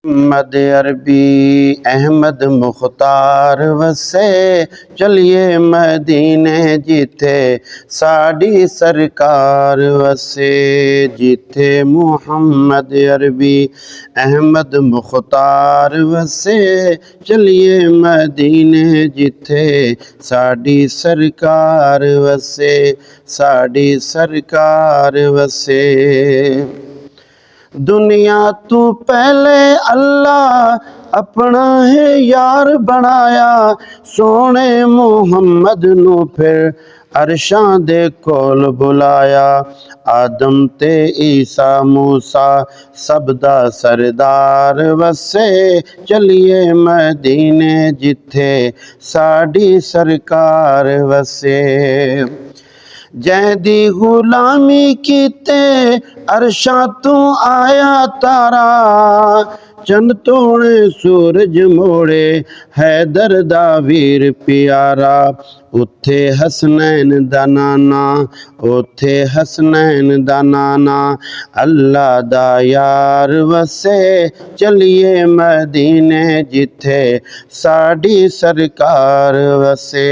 मद अरबी अहमद मुख्तार वसे चलिए मदीने जिथे साड़ी सरकार वसे। जिथे मुहम्मद अरबी अहमद मुख्तार वसे चलिए मदीने जिथे साड़ी सरकार वसे, साड़ी सरकार वसे। दुनिया तू पहले अल्लाह अपना है यार बनाया, सोने मुहम्मद नू फिर अरशां दे कोल बुलाया। आदम ते ईसा मूसा सब दा सरदार वसे चलिए मदीने जिथे साड़ी सरकार वसे। जैदी गुलामी कीते अरशां तू आया तारा, चंद तोड़े सूरज मोड़े हैदर दा वीर प्यारा। उथे हसनैन दा नाना, उथे हसनैन दा नाना अल्लाह दा यार वसे चलिए मदीने जिथे साड़ी सरकार वसे।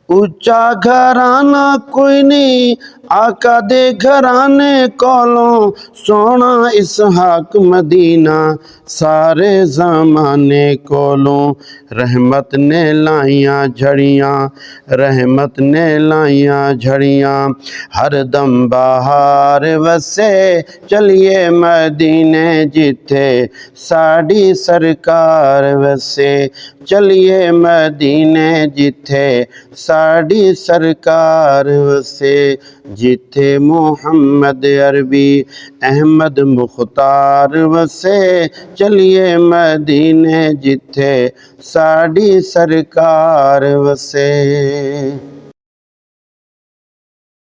उच्चा घराना कोई नहीं आका दे घराने कोलों, सोना इसहाक मदीना सारे ज़माने कोलों। रहमत ने लाइयां झड़ियां, रहमत ने लाइयां झड़ियां हर दम बहार वसे चलिए मदीने जिथे साड़ी सरकार वसे। चलिए मदीने जिथे साड़ी सरकार वसे। जिथे मुहम्मद अरबी अहमद मुख्तार वसे चलिए मदीने जिथे साड़ी सरकार वसे।